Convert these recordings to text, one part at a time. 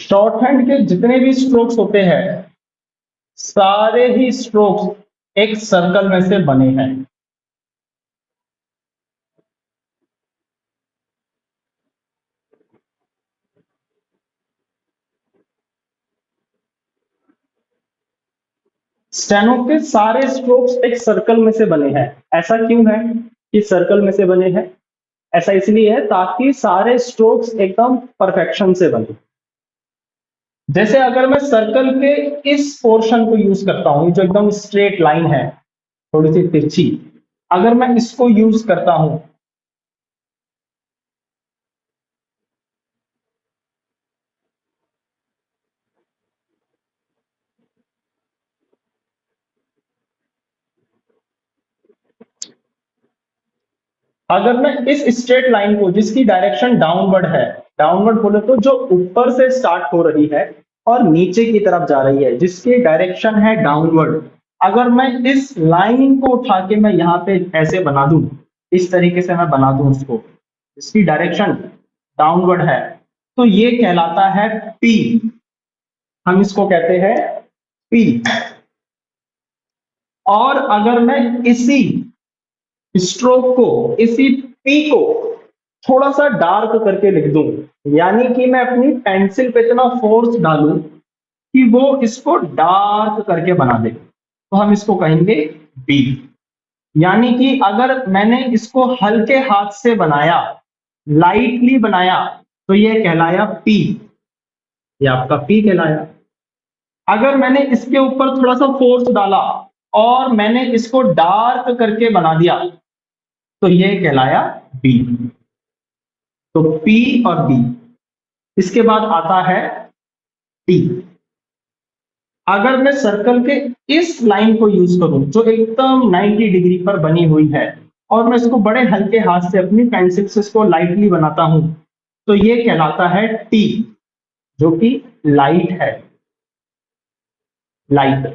Short hand के जितने भी स्ट्रोक्स होते हैं सारे ही स्ट्रोक्स एक सर्कल में से बने हैं। स्टेनो के सारे स्ट्रोक्स एक सर्कल में से बने हैं। ऐसा क्यों है कि सर्कल में से बने हैं? ऐसा इसलिए है ताकि सारे स्ट्रोक्स एकदम परफेक्शन से बने। जैसे अगर मैं सर्कल के इस पोर्शन को यूज करता हूं, जो एकदम स्ट्रेट लाइन है थोड़ी सी तिरछी, अगर मैं इसको यूज करता हूं, अगर मैं इस स्ट्रेट लाइन को जिसकी डायरेक्शन डाउनवर्ड है, डाउनवर्ड बोले तो जो ऊपर से स्टार्ट हो रही है और नीचे की तरफ जा रही है, जिसकी डायरेक्शन है डाउनवर्ड, अगर मैं इस लाइन को उठा के मैं यहाँ पे ऐसे बना दूं, इस तरीके से मैं बना दूं उसको, इसकी डायरेक्शन डाउनवर्ड है, तो ये कहलाता है पी। हम इसको कहते हैं पी। और अगर मैं इसी स्ट्रोक को, इसी पी को थोड़ा सा डार्क करके लिख दूं, यानी कि मैं अपनी पेंसिल पे इतना फोर्स डालूं कि वो इसको डार्क करके बना दे, तो हम इसको कहेंगे बी। यानी कि अगर मैंने इसको हल्के हाथ से बनाया, लाइटली बनाया, तो ये कहलाया पी, ये आपका पी कहलाया। अगर मैंने इसके ऊपर थोड़ा सा फोर्स डाला और मैंने इसको डार्क करके बना दिया, तो ये कहलाया बी। तो पी और बी। इसके बाद आता है टी। अगर मैं सर्कल के इस लाइन को यूज करूं जो एकदम 90 डिग्री पर बनी हुई है, और मैं इसको बड़े हल्के हाथ से अपनी पेंसिल से इसको लाइटली बनाता हूं, तो ये कहलाता है टी, जो कि लाइट है, लाइट,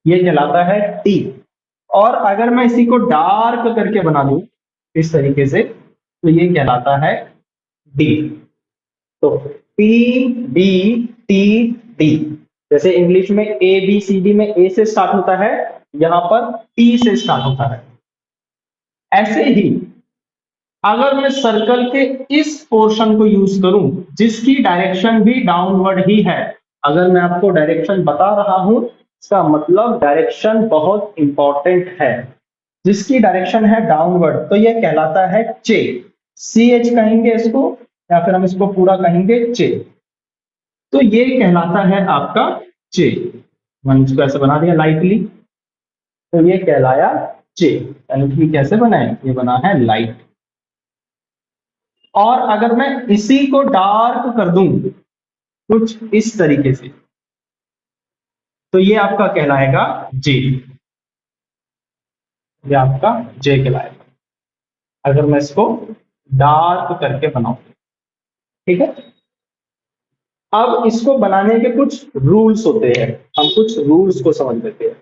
ये कहलाता है टी। और अगर मैं इसी को डार्क करके बना दूं इस तरीके से, तो ये कहलाता है डी। तो पी बी टी डी। जैसे इंग्लिश में ए बी सी डी में ए से स्टार्ट होता है, यहां पर टी से स्टार्ट होता है। ऐसे ही अगर मैं सर्कल के इस पोर्शन को यूज करूं जिसकी डायरेक्शन भी डाउनवर्ड ही है, अगर मैं आपको डायरेक्शन बता रहा हूं, इसका मतलब डायरेक्शन बहुत इंपॉर्टेंट है, जिसकी डायरेक्शन है डाउनवर्ड, तो यह कहलाता है चे। सी एच कहेंगे इसको, या फिर हम इसको पूरा कहेंगे चे। तो ये कहलाता है आपका चे। मैंने इसको ऐसे बना दिया लाइटली, तो ये कहलाया चे। यानी कि कैसे बनाए, ये बना है लाइट। और अगर मैं इसी को डार्क कर दूं कुछ इस तरीके से, तो ये आपका कहलाएगा जे। ये आपका जे कहलाएगा अगर मैं इसको डार्क करके बनाऊं। ठीक है। अब इसको बनाने के कुछ रूल्स होते हैं, हम कुछ रूल्स को समझ लेते हैं।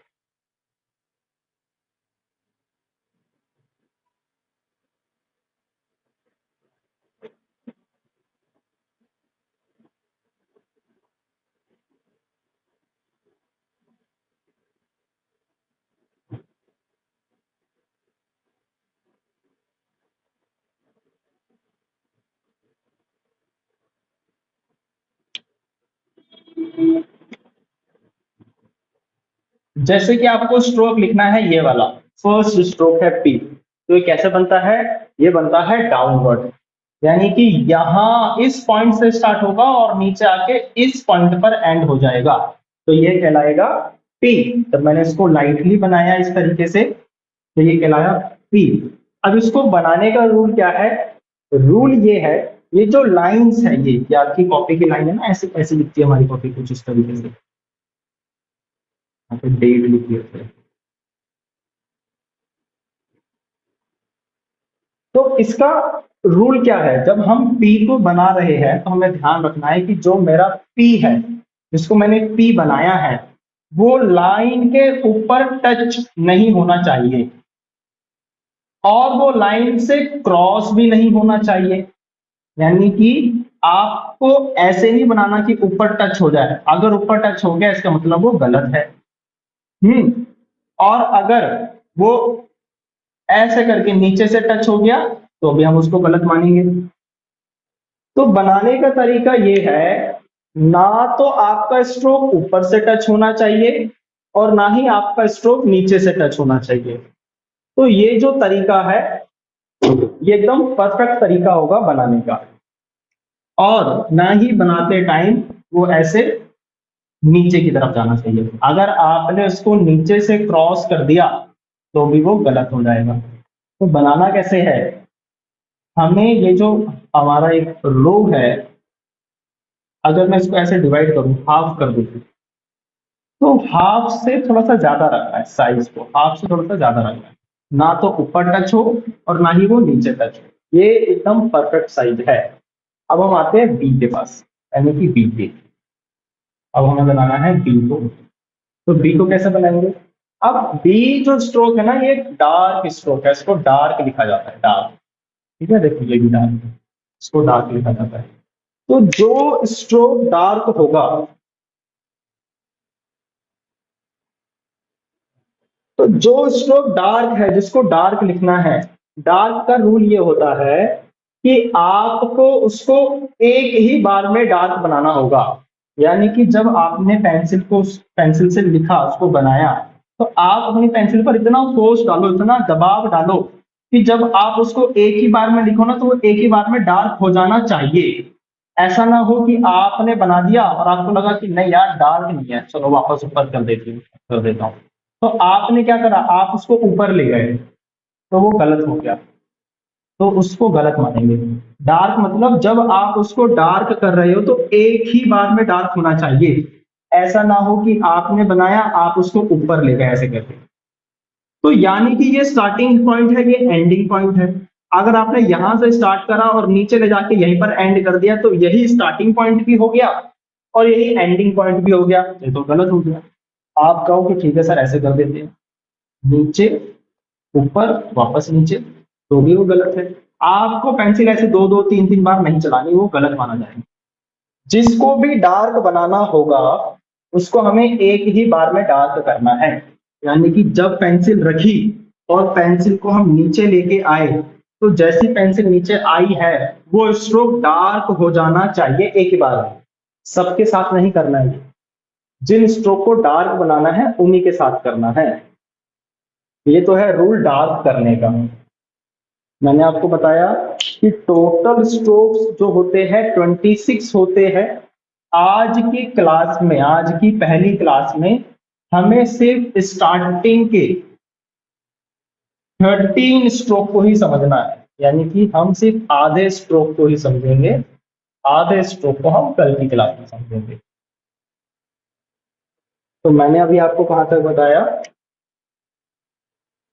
जैसे कि आपको स्ट्रोक लिखना है, ये वाला फर्स्ट स्ट्रोक है पी, तो ये कैसे बनता है, ये बनता है डाउनवर्ड। यानी कि यहां इस पॉइंट से स्टार्ट होगा और नीचे आके इस पॉइंट पर एंड हो जाएगा, तो ये कहलाएगा पी। जब मैंने इसको लाइटली बनाया इस तरीके से, तो ये कहलाया पी। अब इसको बनाने का रूल क्या है? रूल ये है, ये जो लाइंस है, ये आपकी कॉपी की लाइन है ना, ऐसे ऐसे लिखती है हमारी कॉपी कुछ इस तरीके से, डेट लिखी है। तो इसका रूल क्या है? जब हम पी को बना रहे हैं तो हमें ध्यान रखना है कि जो मेरा पी है, जिसको मैंने पी बनाया है, वो लाइन के ऊपर टच नहीं होना चाहिए, और वो लाइन से क्रॉस भी नहीं होना चाहिए। यानी कि आपको ऐसे नहीं बनाना कि ऊपर टच हो जाए, अगर ऊपर टच हो गया इसका मतलब वो गलत है। और अगर वो ऐसे करके नीचे से टच हो गया तो भी हम उसको गलत मानेंगे। तो बनाने का तरीका ये है, ना तो आपका स्ट्रोक ऊपर से टच होना चाहिए और ना ही आपका स्ट्रोक नीचे से टच होना चाहिए। तो ये जो तरीका है ये एकदम परफेक्ट तरीका होगा बनाने का। और ना ही बनाते टाइम वो ऐसे नीचे की तरफ जाना चाहिए। अगर आपने उसको नीचे से क्रॉस कर दिया तो भी वो गलत हो जाएगा। तो बनाना कैसे है, हमें ये जो हमारा एक रो है, अगर मैं इसको ऐसे डिवाइड करूं, हाफ कर दूं, तो हाफ से थोड़ा सा ज्यादा रखना है, साइज को हाफ से थोड़ा सा ज्यादा रखना है, ना तो ऊपर टच हो और ना ही वो नीचे टच हो। ये एकदम परफेक्ट साइज है। अब हम आते हैं बी के पास, यानी कि बी के। अब हमें बनाना है बी को। तो बी को कैसे बनाएंगे? अब बी जो स्ट्रोक है ना, ये डार्क स्ट्रोक है, इसको डार्क लिखा जाता है, डार्क। ठीक है, देखिए ये भी डार्क, इसको डार्क लिखा जाता है। तो जो स्ट्रोक डार्क होगा, तो जो स्ट्रोक डार्क है, जिसको डार्क लिखना है, डार्क का रूल ये होता है कि आपको उसको एक ही बार में डार्क बनाना होगा। यानी कि जब आपने पेंसिल से लिखा, उसको बनाया, तो आप अपनी पेंसिल पर इतना फोर्स डालो, इतना दबाव डालो कि जब आप उसको एक ही बार में लिखो ना, तो वो एक ही बार में डार्क हो जाना चाहिए। ऐसा ना हो कि आपने बना दिया और आपको लगा कि नहीं यार डार्क नहीं है, चलो वापस ऊपर कर देता हूँ। तो आपने क्या करा, आप उसको ऊपर ले गए, तो वो गलत हो गया, तो उसको गलत मानेंगे। डार्क मतलब जब आप उसको डार्क कर रहे हो तो एक ही बार में डार्क होना चाहिए। ऐसा ना हो कि आपने बनाया, आप उसको ऊपर ले गए ऐसे करके। तो यानी कि ये स्टार्टिंग पॉइंट है, ये एंडिंग पॉइंट है। अगर आपने यहां से स्टार्ट करा और नीचे ले जाके यहीं पर एंड कर दिया, तो यही स्टार्टिंग पॉइंट भी हो गया और यही एंडिंग पॉइंट भी हो गया, ये तो गलत हो गया। आप कहो कि ठीक है सर ऐसे कर देते हैं, नीचे ऊपर वापस नीचे, तो भी वो गलत है। आपको पेंसिल ऐसे दो दो तीन तीन बार नहीं चलानी, वो गलत माना जाएगा। जिसको भी डार्क बनाना होगा उसको हमें एक ही बार में डार्क करना है। यानी कि जब पेंसिल रखी और पेंसिल को हम नीचे लेके आए, तो जैसी पेंसिल नीचे आई है वो स्ट्रोक डार्क हो जाना चाहिए एक ही बार में। सबके साथ नहीं करना है, जिन स्ट्रोक को डार्क बनाना है उन्हीं के साथ करना है। ये तो है रूल डार्क करने का। मैंने आपको बताया कि टोटल स्ट्रोक्स जो होते हैं 26 होते हैं। आज की क्लास में, आज की पहली क्लास में हमें सिर्फ स्टार्टिंग के 13 स्ट्रोक को ही समझना है। यानी कि हम सिर्फ आधे स्ट्रोक को ही समझेंगे, आधे स्ट्रोक को हम कल की क्लास में समझेंगे। तो मैंने अभी आपको कहां तक बताया,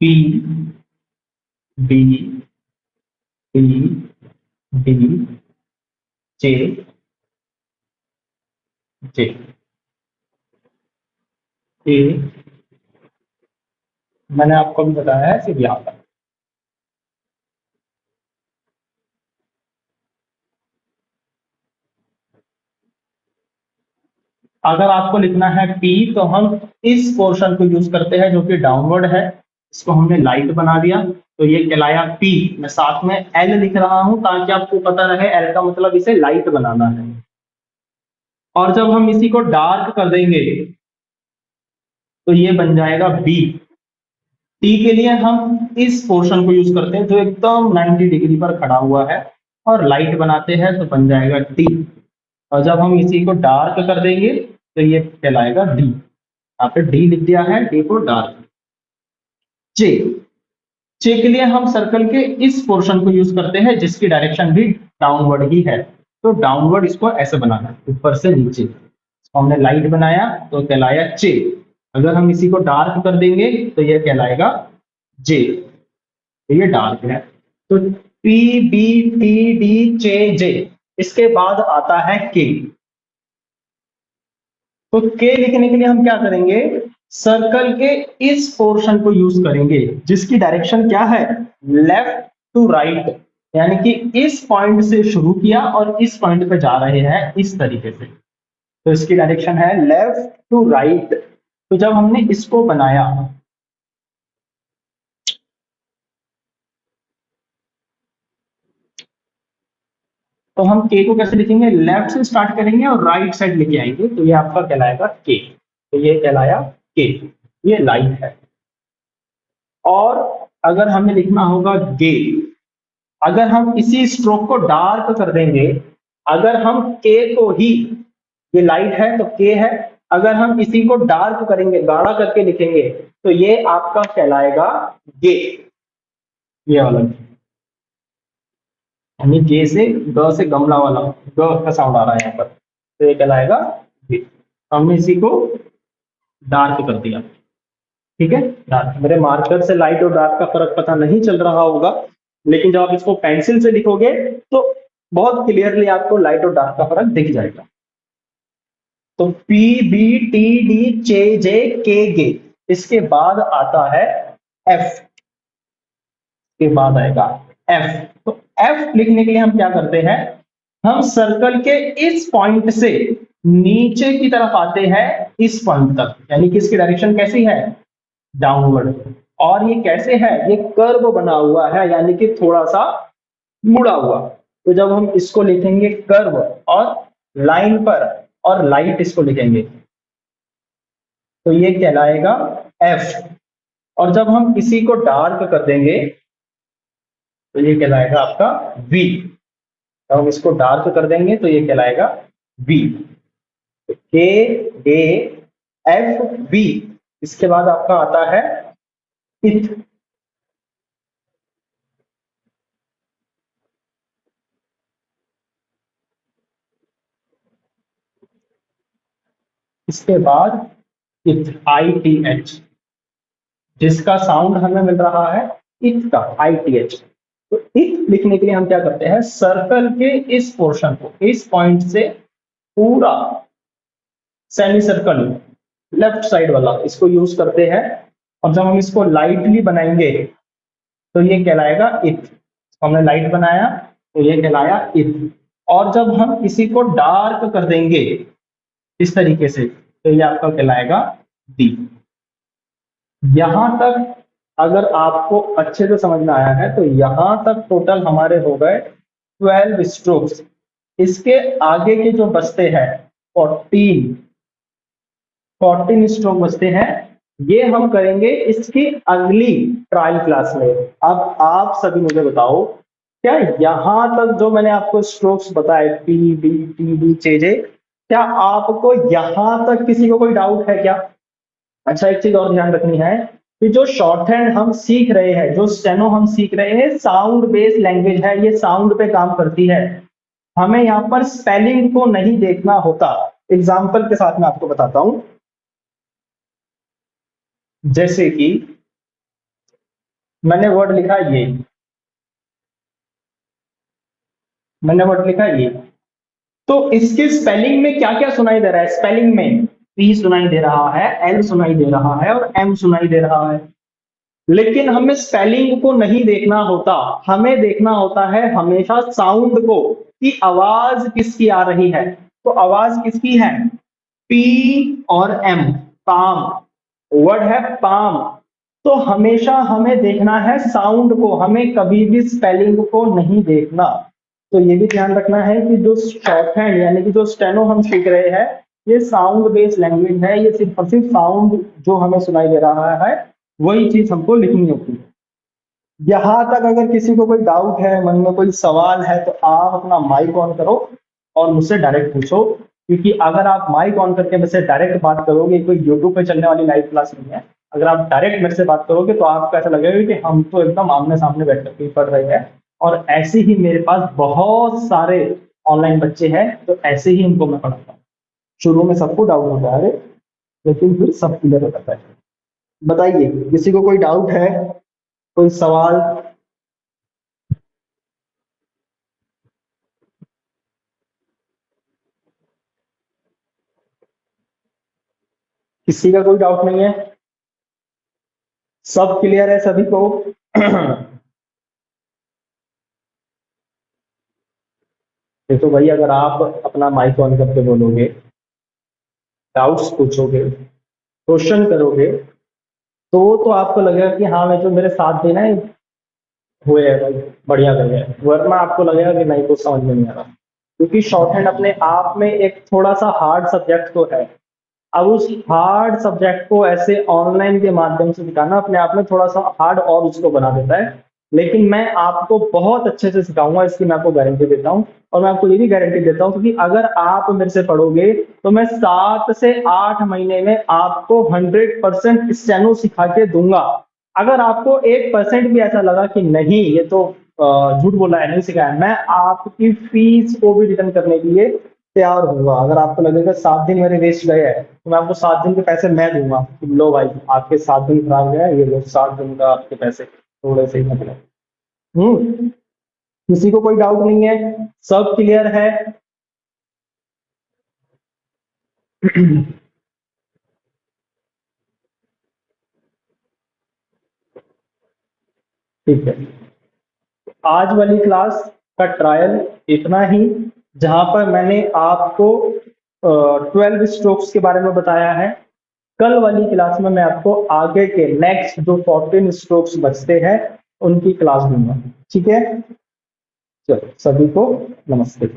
P B D D J J A, मैंने आपको भी बताया है सिर्फ यहाँ पर। अगर आपको लिखना है पी, तो हम इस पोर्शन को यूज करते हैं जो कि डाउनवर्ड है, इसको हमने लाइट बना दिया, तो ये कहलाया पी। मैं साथ में एल लिख रहा हूं ताकि आपको पता रहे एल का मतलब इसे लाइट बनाना है। और जब हम इसी को डार्क कर देंगे तो ये बन जाएगा बी। टी के लिए हम इस पोर्शन को यूज करते हैं जो एकदम 90 डिग्री पर खड़ा हुआ है, और लाइट बनाते हैं तो बन जाएगा टी। और जब हम इसी को डार्क कर देंगे तो ये कहलाएगा डी। यहाँ पे डी लिख दिया है, डी को डार्क। चे, चे के लिए हम सर्कल के इस पोर्शन को यूज करते हैं जिसकी डायरेक्शन भी डाउनवर्ड ही है। तो डाउनवर्ड इसको ऐसे बनाना है, ऊपर से नीचे। इसको हमने लाइट बनाया तो कहलाया चे। अगर हम इसी को डार्क कर देंगे तो यह कहलाएगा जे। तो ये डार्क है। तो पी बी टी डी चे जे, इसके बाद आता है के। तो के लिखने के लिए हम क्या करेंगे, सर्कल के इस पोर्शन को यूज करेंगे जिसकी डायरेक्शन क्या है, लेफ्ट टू राइट। यानी कि इस पॉइंट से शुरू किया और इस पॉइंट पे जा रहे हैं इस तरीके से। तो इसकी डायरेक्शन है लेफ्ट टू राइट। तो जब हमने इसको बनाया, तो हम के को कैसे लिखेंगे, लेफ्ट से स्टार्ट करेंगे और राइट साइड लेके आएंगे, तो ये आपका कहलाएगा के। तो ये कहलाया के, ये लाइन है। और अगर हमें लिखना होगा गे, अगर हम इसी स्ट्रोक को डार्क कर देंगे, अगर हम के को ही, ये लाइट है तो के है, अगर हम इसी को डार्क करेंगे, गाढ़ा करके लिखेंगे, तो ये आपका कहलाएगा गे, ये वाला। यानी गे से, ग से गमला वाला ग का साउंड आ रहा है यहाँ पर, तो ये कहलाएगा गे। हमने इसी को डार्क कर दिया। ठीक है, डार्क। मेरे मार्कर से लाइट और डार्क का फर्क पता नहीं चल रहा होगा, लेकिन जब आप इसको पेंसिल से लिखोगे तो बहुत क्लियरली आपको लाइट और डार्क का फर्क दिख जाएगा। तो पी बी टी डी चे जे के गे, इसके बाद आता है एफ, के बाद आएगा एफ। तो एफ लिखने के लिए हम क्या करते हैं, हम सर्कल के इस पॉइंट से नीचे की तरफ आते हैं इस पॉइंट तक, यानी कि इसकी डायरेक्शन कैसी है, डाउनवर्ड। और ये कैसे है, ये कर्व बना हुआ है, यानी कि थोड़ा सा मुड़ा हुआ। तो जब हम इसको लिखेंगे कर्व और लाइन पर और लाइट इसको लिखेंगे, तो ये कहलाएगा एफ। और जब हम इसी को डार्क कर देंगे, तो ये कहलाएगा आपका वी। जब हम इसको डार्क कर देंगे तो ये कहलाएगा वी। के ए एफ वी। इसके बाद आपका आता है इथ। इसके बाद इथ, आई टी एच, जिसका साउंड हमें मिल रहा है इथ का, आई टी एच। तो इथ लिखने के लिए हम क्या करते हैं, सर्कल के इस पोर्शन को, इस पॉइंट से पूरा सेमी सर्कल लेफ्ट साइड वाला, इसको यूज करते हैं। और जब हम इसको लाइटली बनाएंगे तो ये कहलाएगा इथ। हमने लाइट बनाया तो ये कहलाया इथ। और जब हम इसी को डार्क कर देंगे इस तरीके से, तो ये आपका कहलाएगा डी। यहां तक अगर आपको अच्छे से समझ में आया है, तो यहां तक टोटल हमारे हो गए 12 स्ट्रोक्स। इसके आगे के जो बचते हैं 14 14 स्ट्रोक बचते हैं, ये हम करेंगे इसकी अगली ट्रायल क्लास में। अब आप सभी मुझे बताओ, क्या यहां तक जो मैंने आपको स्ट्रोक्स बताए, पी बी टी डी चे जे, क्या आपको यहां तक किसी को कोई डाउट है क्या? अच्छा, एक चीज और ध्यान रखनी है कि जो शॉर्ट हैंड हम सीख रहे हैं, जो स्टेनो हम सीख रहे हैं, साउंड बेस्ड लैंग्वेज है, ये साउंड पे काम करती है। हमें यहाँ पर स्पेलिंग को नहीं देखना होता। एग्जाम्पल के साथ मैं आपको बताता हूं। जैसे कि मैंने वर्ड लिखा ये, मैंने वर्ड लिखा ये, तो इसके स्पेलिंग में क्या क्या सुनाई दे रहा है? स्पेलिंग में पी सुनाई दे रहा है, एल सुनाई दे रहा है और एम सुनाई दे रहा है। लेकिन हमें स्पेलिंग को नहीं देखना होता, हमें देखना होता है हमेशा साउंड को, कि आवाज किसकी आ रही है। तो आवाज किसकी है, पी और एम, पाम, वर्ड है पाम। तो हमेशा हमें देखना है साउंड को, हमें कभी भी स्पेलिंग को नहीं देखना। तो ये भी ध्यान रखना है कि जो शॉर्ट हैंड यानी कि जो स्टेनो हम सीख रहे हैं, ये साउंड बेस्ड लैंग्वेज है। ये सिर्फ और सिर्फ साउंड जो हमें सुनाई दे रहा है वही चीज हमको लिखनी होती है। यहां तक अगर किसी को कोई डाउट है, मन में कोई सवाल है, तो आप अपना माइक ऑन करो और मुझसे डायरेक्ट पूछो। क्योंकि अगर आप माइक ऑन करके मुझसे डायरेक्ट बात करोगे, कोई यूट्यूब पे चलने वाली लाइव क्लास नहीं है, अगर आप डायरेक्ट मेरे से बात करोगे तो आपको ऐसा लगेगा कि हम तो एकदम आमने सामने बैठ करके ही पढ़ रहे हैं। और ऐसे ही मेरे पास बहुत सारे ऑनलाइन बच्चे हैं, तो ऐसे ही इनको मैं पढ़ाता हूँ। शुरू में सबको डाउट होता है, लेकिन फिर सब क्लियर हो जाता है। बताइए, किसी को कोई डाउट है, कोई सवाल? किसी का कोई डाउट नहीं है? सब क्लियर है सभी को? देखो भाई, अगर आप अपना माइक ऑन करके बोलोगे, डाउट्स पूछोगे, क्वेश्चन करोगे, तो आपको लगेगा कि हाँ, मैं जो मेरे साथ देना है हुए है भाई, बढ़िया गए है। वरना आपको लगेगा कि नहीं, कुछ समझ में नहीं आ रहा। क्योंकि शॉर्ट हैंड अपने आप में एक थोड़ा सा हार्ड सब्जेक्ट तो है। अब उस हार्ड सब्जेक्ट को ऐसे ऑनलाइन के माध्यम से सिखाना अपने आप में थोड़ा सा हार्ड और उसको बना देता है। लेकिन मैं आपको बहुत अच्छे से सिखाऊंगा, इसकी मैं आपको गारंटी देता हूँ। और मैं आपको ये भी गारंटी देता हूँ कि अगर आप मेरे से पढ़ोगे तो मैं 7 से 8 महीने में आपको 100% स्टेनो सिखा के दूंगा। अगर आपको 1% भी ऐसा लगा कि नहीं, ये तो झूठ बोला है, नहीं सिखाया, मैं आपकी फीस को भी रिटर्न करने के लिए तैयार होऊंगा। अगर आपको लगेगा 7 दिन मेरे वेस्ट गए हैं, तो मैं आपको 7 दिन के पैसे मैं दूंगा कि लो भाई, आपके 7 दिन खराब गए, ये लो 7 दिन का आपके पैसे, थोड़े से ही मतलब। हम्म। किसी को कोई डाउट नहीं है? सब क्लियर है? ठीक है। आज वाली क्लास का ट्रायल इतना ही, जहां पर मैंने आपको 12 स्ट्रोक्स के बारे में बताया है। कल वाली क्लास में मैं आपको आगे के नेक्स्ट जो 14 स्ट्रोक्स बचते हैं उनकी क्लास दूंगा। ठीक है, चलो सभी को नमस्ते।